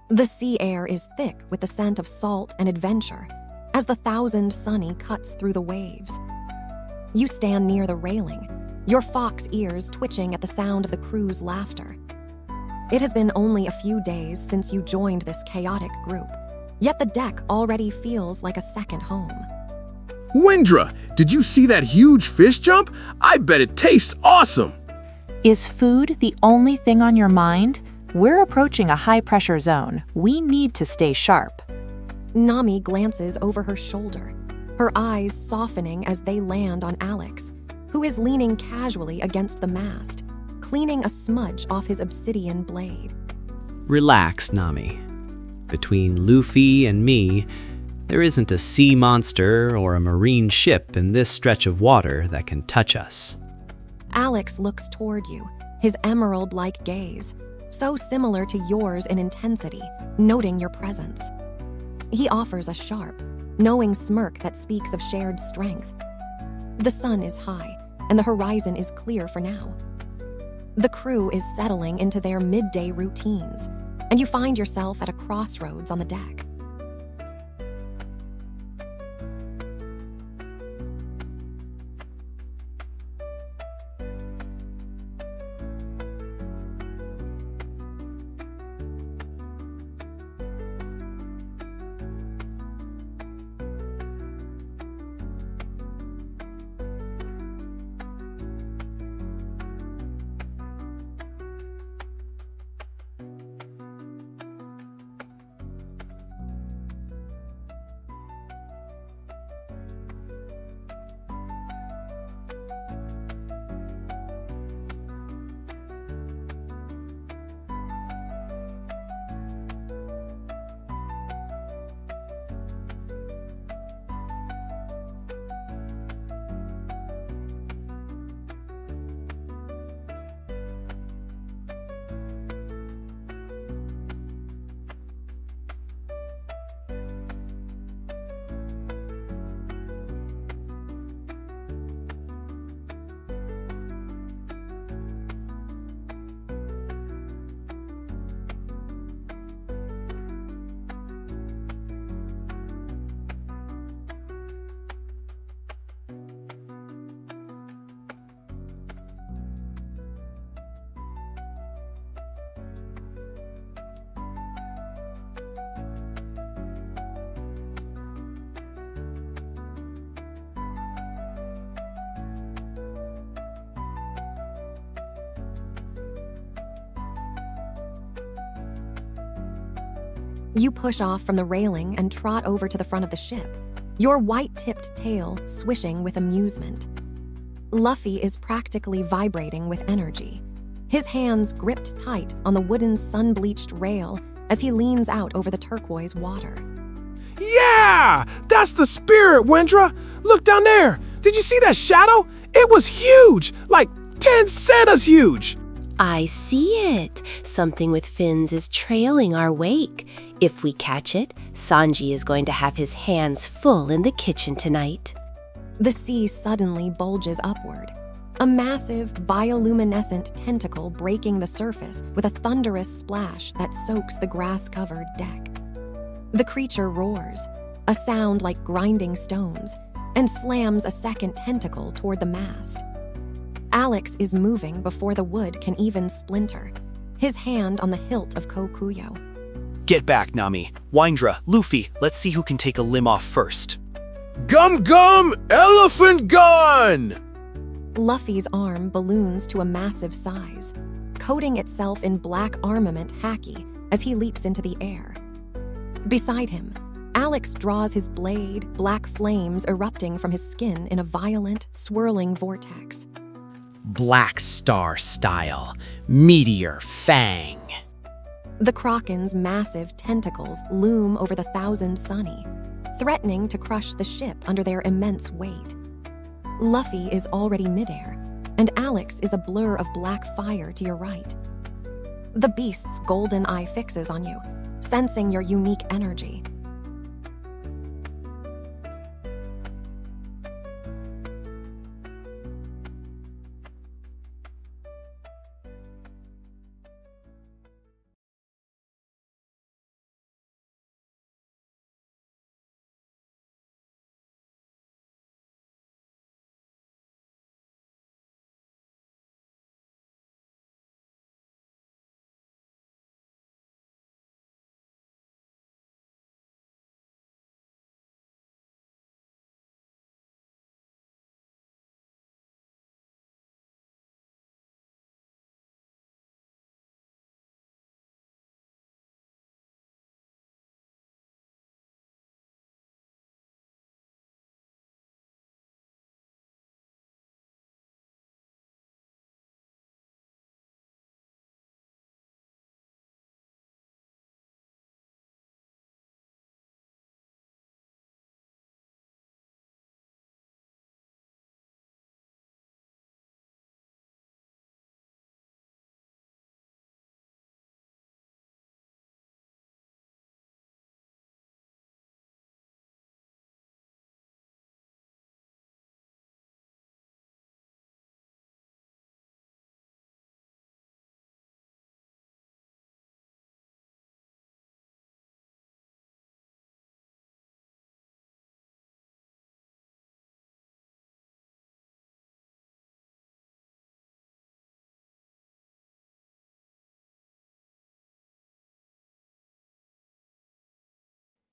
The sea air is thick with the scent of salt and adventure as the thousand sunny cuts through the waves. You stand near the railing, your fox ears twitching at the sound of the crew's laughter. It has been only a few days since you joined this chaotic group, yet the deck already feels like a second home. Wyndra, did you see that huge fish jump? I bet it tastes awesome! Is food the only thing on your mind? We're approaching a high-pressure zone. We need to stay sharp. Nami glances over her shoulder, her eyes softening as they land on Alex, who is leaning casually against the mast, cleaning a smudge off his obsidian blade. Relax, Nami. Between Luffy and me, there isn't a sea monster or a marine ship in this stretch of water that can touch us. Alex looks toward you, his emerald-like gaze, so similar to yours in intensity, noting your presence. He offers a sharp, knowing smirk that speaks of shared strength. The sun is high, and the horizon is clear for now. The crew is settling into their midday routines, and you find yourself at a crossroads on the deck. You push off from the railing and trot over to the front of the ship, your white-tipped tail swishing with amusement. Luffy is practically vibrating with energy, his hands gripped tight on the wooden sun-bleached rail as he leans out over the turquoise water. Yeah! That's the spirit, Wyndra! Look down there! Did you see that shadow? It was huge! Like 10 centas huge! I see it. Something with fins is trailing our wake. If we catch it, Sanji is going to have his hands full in the kitchen tonight. The sea suddenly bulges upward, a massive bioluminescent tentacle breaking the surface with a thunderous splash that soaks the grass-covered deck. The creature roars, a sound like grinding stones, and slams a second tentacle toward the mast. Alex is moving before the wood can even splinter, his hand on the hilt of Kokuyo. Get back, Nami. Wyndra, Luffy, let's see who can take a limb off first. Gum Gum Elephant Gun! Luffy's arm balloons to a massive size, coating itself in black armament haki as he leaps into the air. Beside him, Alex draws his blade, black flames erupting from his skin in a violent, swirling vortex. Black Star style, Meteor Fang. The Kraken's massive tentacles loom over the Thousand Sunny, threatening to crush the ship under their immense weight. Luffy is already midair, and Alex is a blur of black fire to your right. The beast's golden eye fixes on you, sensing your unique energy.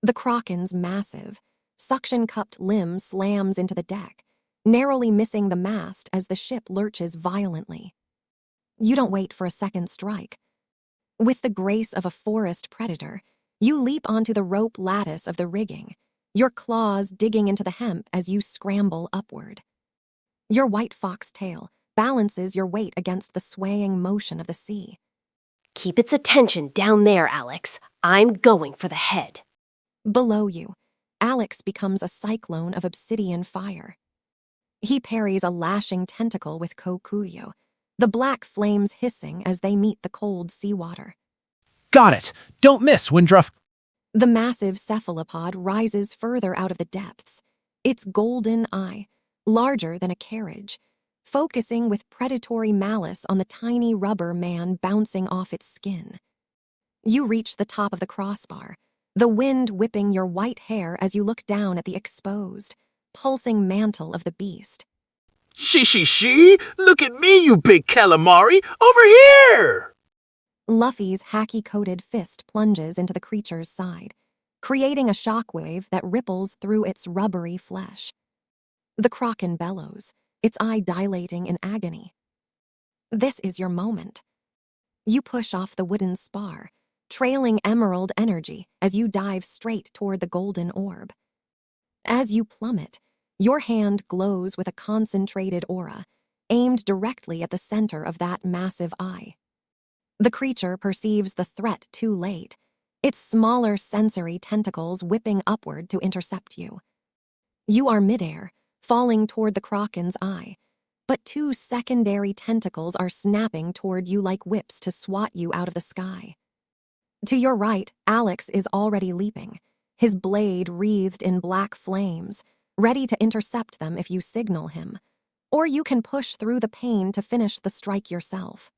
The Kraken's massive, suction-cupped limb slams into the deck, narrowly missing the mast as the ship lurches violently. You don't wait for a second strike. With the grace of a forest predator, you leap onto the rope lattice of the rigging, your claws digging into the hemp as you scramble upward. Your white fox tail balances your weight against the swaying motion of the sea. Keep its attention down there, Alex. I'm going for the head. Below you, Alex becomes a cyclone of obsidian fire. He parries a lashing tentacle with Kokuyo, the black flames hissing as they meet the cold seawater. Got it! Don't miss, Wyndra! The massive cephalopod rises further out of the depths, its golden eye, larger than a carriage, focusing with predatory malice on the tiny rubber man bouncing off its skin. You reach the top of the crossbar, the wind whipping your white hair as you look down at the exposed, pulsing mantle of the beast. She! Look at me, you big calamari! Over here! Luffy's haki-coated fist plunges into the creature's side, creating a shockwave that ripples through its rubbery flesh. The Kraken bellows, its eye dilating in agony. This is your moment. You push off the wooden spar, trailing emerald energy as you dive straight toward the golden orb. As you plummet, your hand glows with a concentrated aura, aimed directly at the center of that massive eye. The creature perceives the threat too late, its smaller sensory tentacles whipping upward to intercept you. You are midair, falling toward the Kraken's eye, but two secondary tentacles are snapping toward you like whips to swat you out of the sky. To your right, Alex is already leaping, his blade wreathed in black flames, ready to intercept them if you signal him, or you can push through the pain to finish the strike yourself.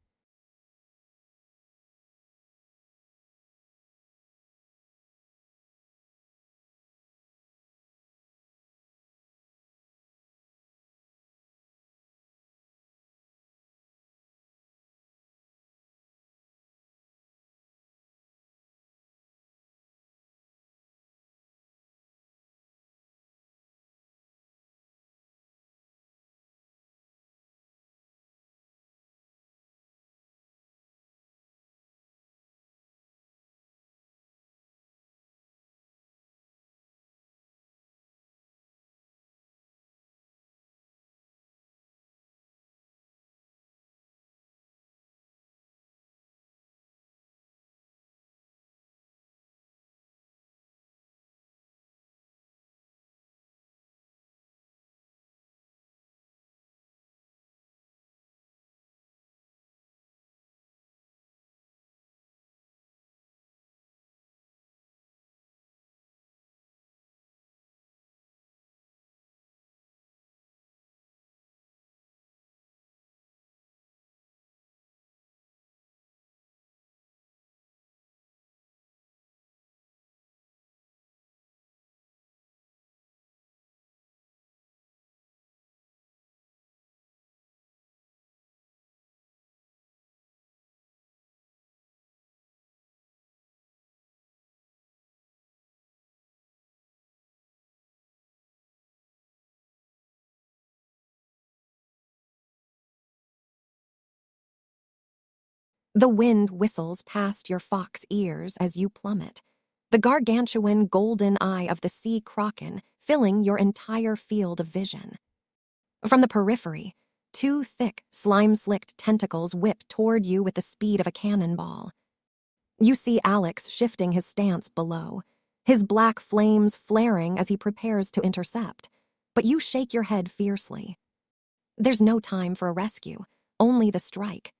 The wind whistles past your fox ears as you plummet, the gargantuan golden eye of the sea kraken filling your entire field of vision. From the periphery, two thick, slime-slicked tentacles whip toward you with the speed of a cannonball. You see Alex shifting his stance below, his black flames flaring as he prepares to intercept, but you shake your head fiercely. There's no time for a rescue, only the strike.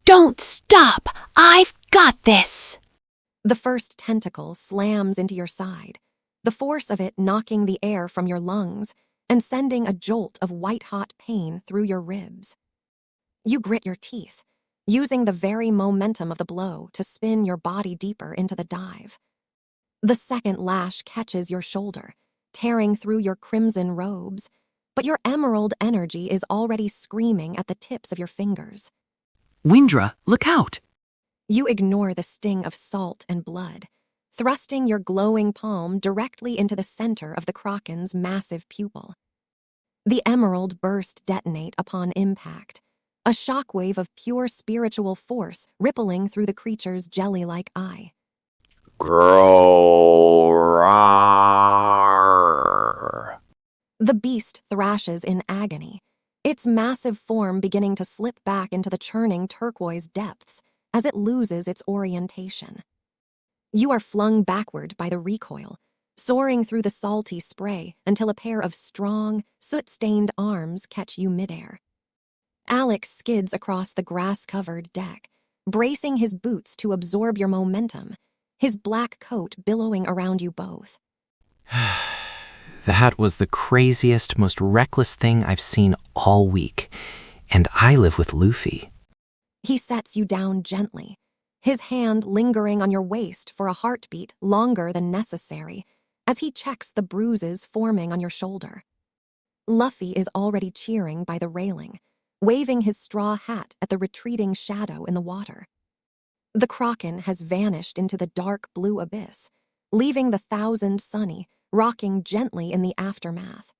Don't stop! I've got this! The first tentacle slams into your side, the force of it knocking the air from your lungs and sending a jolt of white-hot pain through your ribs. You grit your teeth, using the very momentum of the blow to spin your body deeper into the dive. The second lash catches your shoulder, tearing through your crimson robes, but your emerald energy is already screaming at the tips of your fingers. Wyndra, look out! You ignore the sting of salt and blood, thrusting your glowing palm directly into the center of the kraken's massive pupil. The emerald burst detonate upon impact, a shockwave of pure spiritual force rippling through the creature's jelly-like eye. Groar. The beast thrashes in agony, its massive form beginning to slip back into the churning turquoise depths as it loses its orientation. You are flung backward by the recoil, soaring through the salty spray until a pair of strong, soot-stained arms catch you midair. Alex skids across the grass-covered deck, bracing his boots to absorb your momentum, his black coat billowing around you both. That was the craziest, most reckless thing I've seen all week. And I live with Luffy. He sets you down gently, his hand lingering on your waist for a heartbeat longer than necessary as he checks the bruises forming on your shoulder. Luffy is already cheering by the railing, waving his straw hat at the retreating shadow in the water. The kraken has vanished into the dark blue abyss, leaving the Thousand Sunny rocking gently in the aftermath.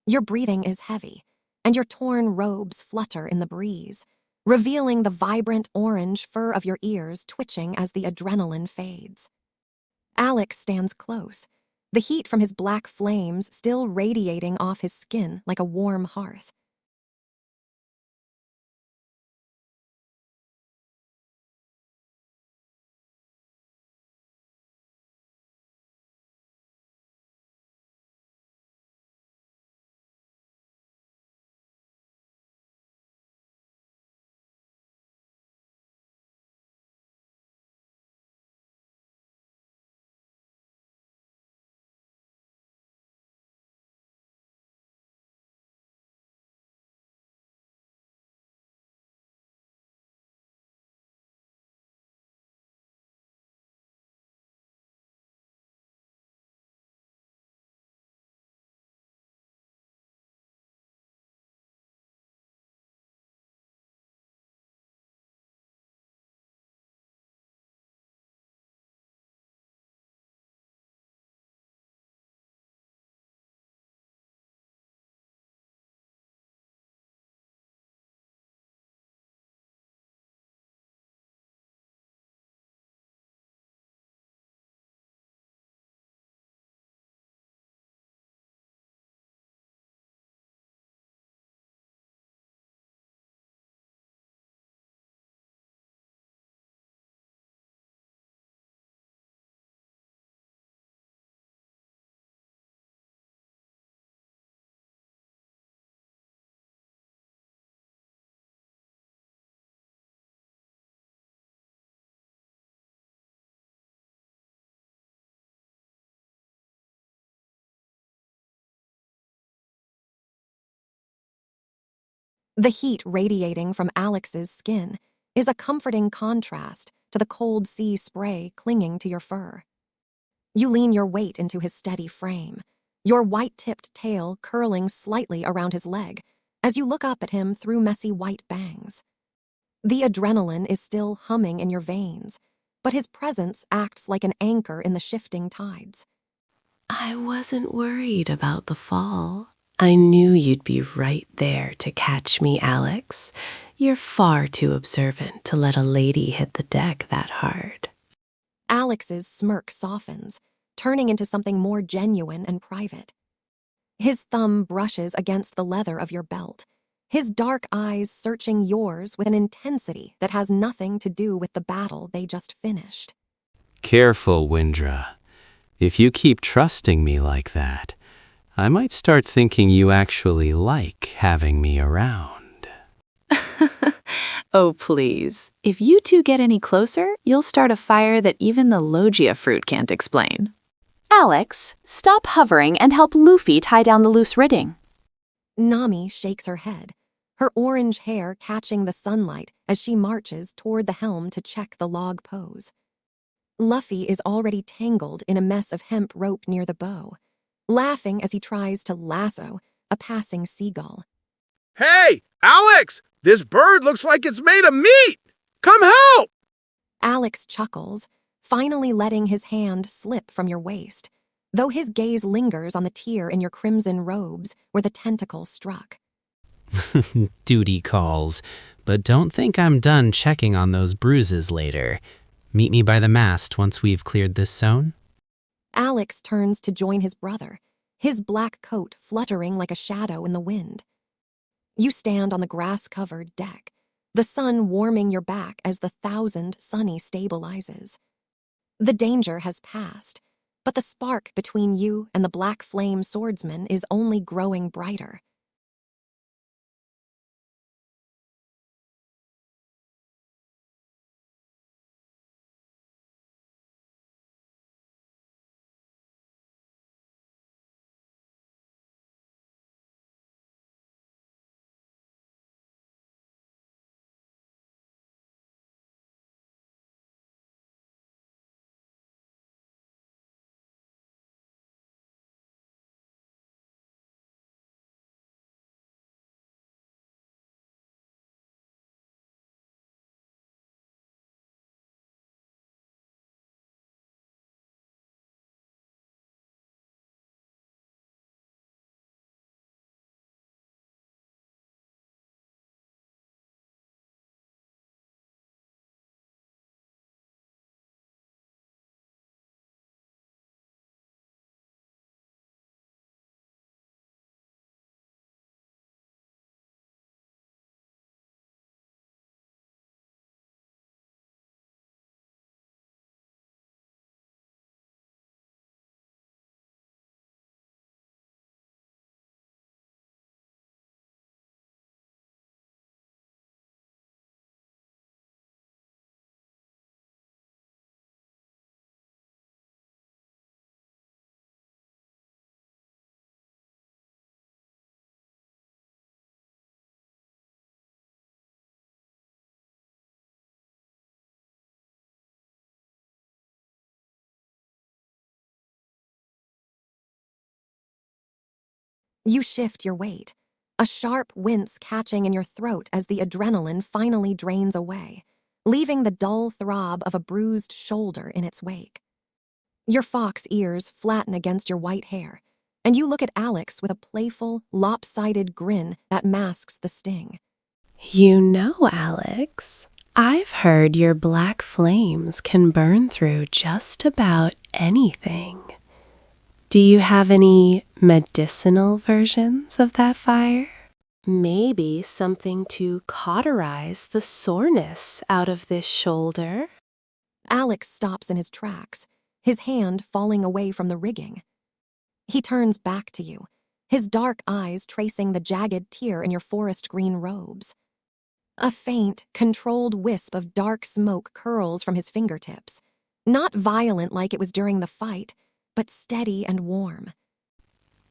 Your breathing is heavy, and your torn robes flutter in the breeze, revealing the vibrant orange fur of your ears twitching as the adrenaline fades. Alex stands close, the heat from his black flames still radiating off his skin like a warm hearth. The heat radiating from Alex's skin is a comforting contrast to the cold sea spray clinging to your fur. You lean your weight into his steady frame, your white-tipped tail curling slightly around his leg as you look up at him through messy white bangs. The adrenaline is still humming in your veins, but his presence acts like an anchor in the shifting tides. I wasn't worried about the fall. I knew you'd be right there to catch me, Alex. You're far too observant to let a lady hit the deck that hard. Alex's smirk softens, turning into something more genuine and private. His thumb brushes against the leather of your belt, his dark eyes searching yours with an intensity that has nothing to do with the battle they just finished. Careful, Wyndra. If you keep trusting me like that, I might start thinking you actually like having me around. Oh, please. If you two get any closer, you'll start a fire that even the logia fruit can't explain. Alex, stop hovering and help Luffy tie down the loose rigging. Nami shakes her head, her orange hair catching the sunlight as she marches toward the helm to check the log pose. Luffy is already tangled in a mess of hemp rope near the bow, laughing as he tries to lasso a passing seagull. Hey, Alex! This bird looks like it's made of meat! Come help! Alex chuckles, finally letting his hand slip from your waist, though his gaze lingers on the tear in your crimson robes where the tentacle struck. Duty calls, but don't think I'm done checking on those bruises later. Meet me by the mast once we've cleared this zone. Alex turns to join his brother, his black coat fluttering like a shadow in the wind. You stand on the grass-covered deck, the sun warming your back as the 1,000 sunny stabilizes. The danger has passed, but the spark between you and the black flame swordsman is only growing brighter. You shift your weight, a sharp wince catching in your throat as the adrenaline finally drains away, leaving the dull throb of a bruised shoulder in its wake. Your fox ears flatten against your white hair, and you look at Alex with a playful, lopsided grin that masks the sting. You know, Alex, I've heard your black flames can burn through just about anything. Do you have any medicinal versions of that fire? Maybe something to cauterize the soreness out of this shoulder? Alex stops in his tracks, his hand falling away from the rigging. He turns back to you, his dark eyes tracing the jagged tear in your forest green robes. A faint, controlled wisp of dark smoke curls from his fingertips, not violent like it was during the fight, but steady and warm.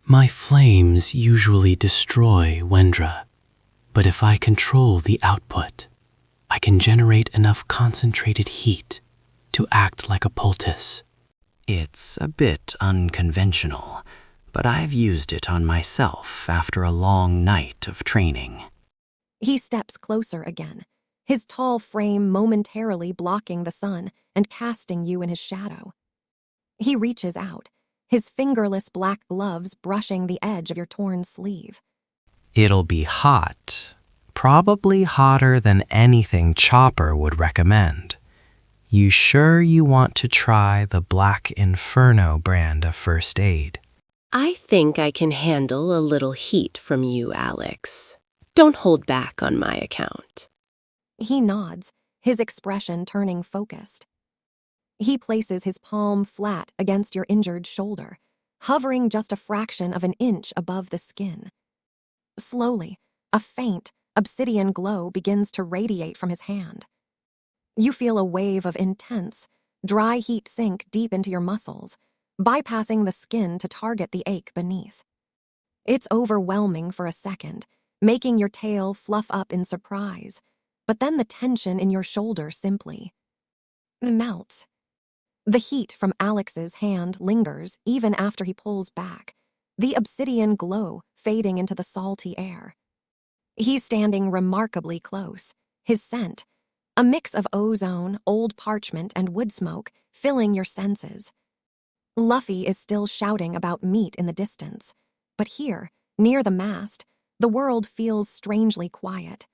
My flames usually destroy Wyndra, but if I control the output, I can generate enough concentrated heat to act like a poultice. It's a bit unconventional, but I've used it on myself after a long night of training. He steps closer again, his tall frame momentarily blocking the sun and casting you in his shadow. He reaches out, his fingerless black gloves brushing the edge of your torn sleeve. It'll be hot, probably hotter than anything Chopper would recommend. You sure you want to try the Black Inferno brand of first aid? I think I can handle a little heat from you, Alex. Don't hold back on my account. He nods, his expression turning focused. He places his palm flat against your injured shoulder, hovering just a fraction of an inch above the skin. Slowly, a faint, obsidian glow begins to radiate from his hand. You feel a wave of intense, dry heat sink deep into your muscles, bypassing the skin to target the ache beneath. It's overwhelming for a second, making your tail fluff up in surprise, but then the tension in your shoulder simply melts. The heat from Alex's hand lingers even after he pulls back, the obsidian glow fading into the salty air. He's standing remarkably close, his scent, a mix of ozone, old parchment, and wood smoke filling your senses. Luffy is still shouting about meat in the distance, but here, near the mast, the world feels strangely quiet.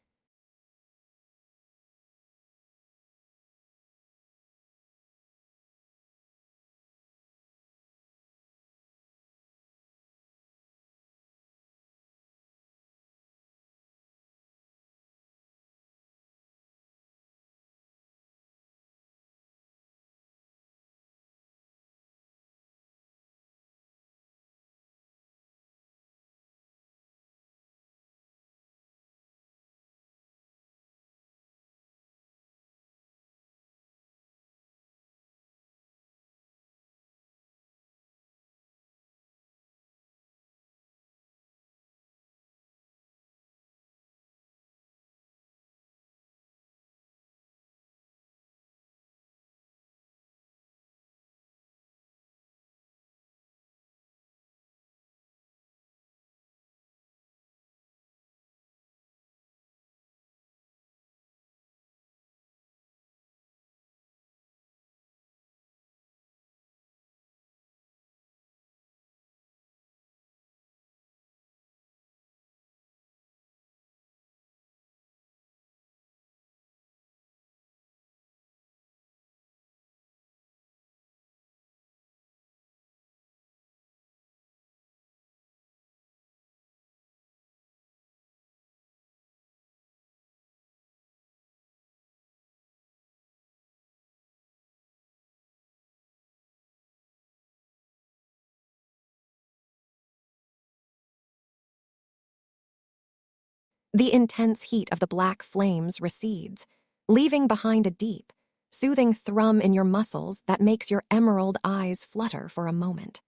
The intense heat of the black flames recedes, leaving behind a deep, soothing thrum in your muscles that makes your emerald eyes flutter for a moment.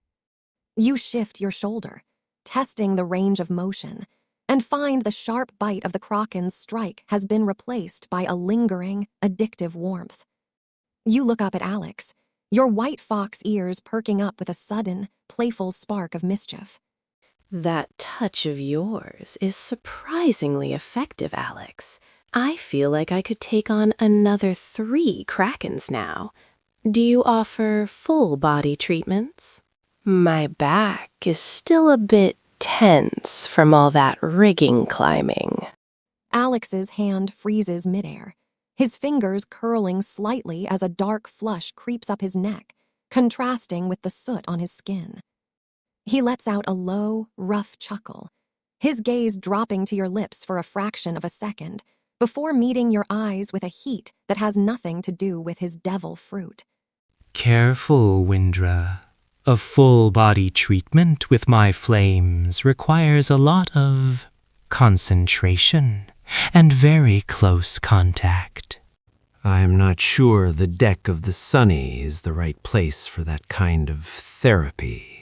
You shift your shoulder, testing the range of motion, and find the sharp bite of the kraken's strike has been replaced by a lingering, addictive warmth. You look up at Alex, your white fox ears perking up with a sudden, playful spark of mischief. That touch of yours is surprisingly effective, Alex. I feel like I could take on another 3 krakens now. Do you offer full body treatments? My back is still a bit tense from all that rigging climbing. Alex's hand freezes midair, his fingers curling slightly as a dark flush creeps up his neck, contrasting with the soot on his skin. He lets out a low, rough chuckle, his gaze dropping to your lips for a fraction of a second, before meeting your eyes with a heat that has nothing to do with his devil fruit. Careful, Wyndra. A full-body treatment with my flames requires a lot of concentration and very close contact. I'm not sure the deck of the Sunny is the right place for that kind of therapy.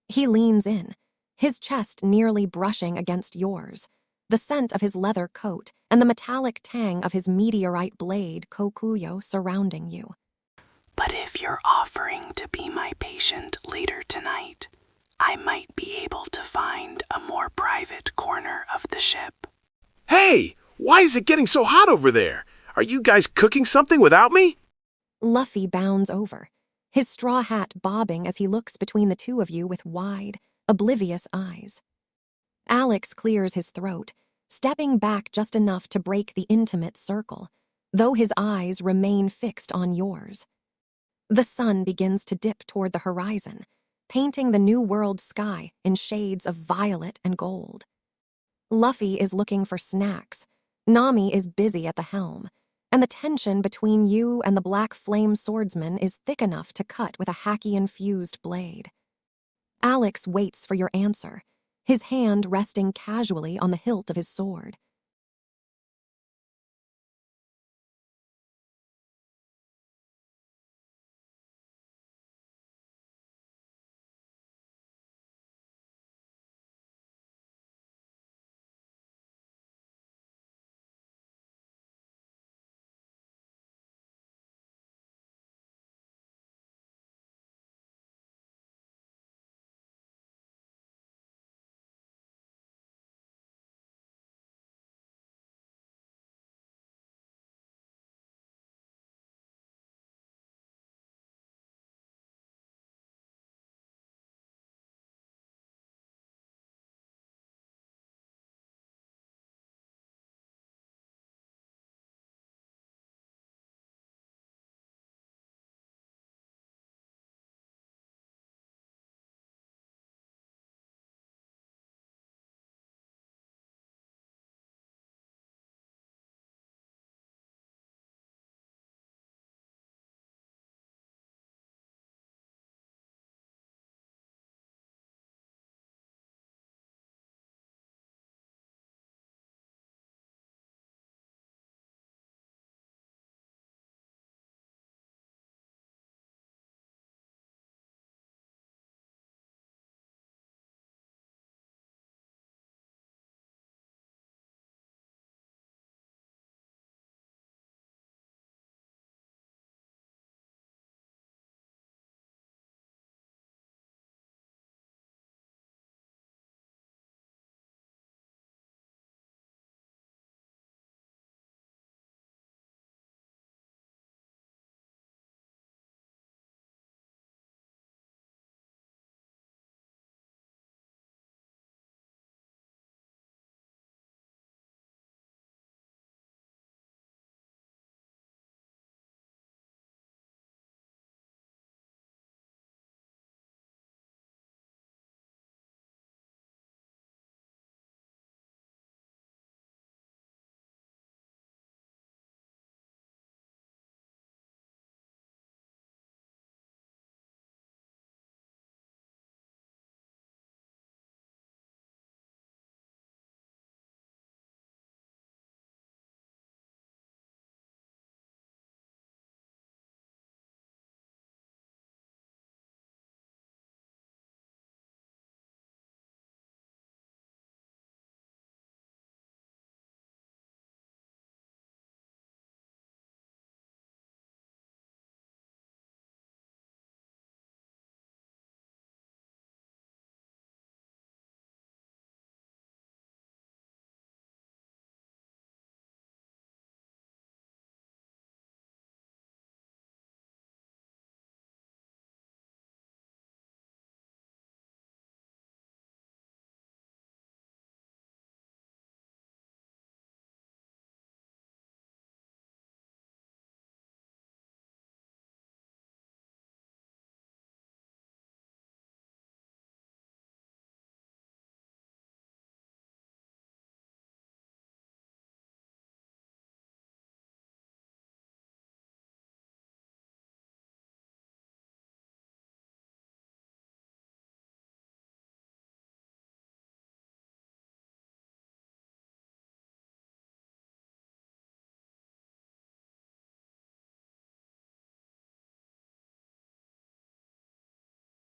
He leans in, his chest nearly brushing against yours, the scent of his leather coat and the metallic tang of his meteorite blade Kokuyo surrounding you. But if you're offering to be my patient later tonight, I might be able to find a more private corner of the ship. Hey, why is it getting so hot over there? Are you guys cooking something without me? Luffy bounds over, his straw hat bobbing as he looks between the two of you with wide, oblivious eyes. Alex clears his throat, stepping back just enough to break the intimate circle, though his eyes remain fixed on yours. The sun begins to dip toward the horizon, painting the New World sky in shades of violet and gold. Luffy is looking for snacks, Nami is busy at the helm, and the tension between you and the Black Flame swordsman is thick enough to cut with a haki-infused blade. Alex waits for your answer, his hand resting casually on the hilt of his sword.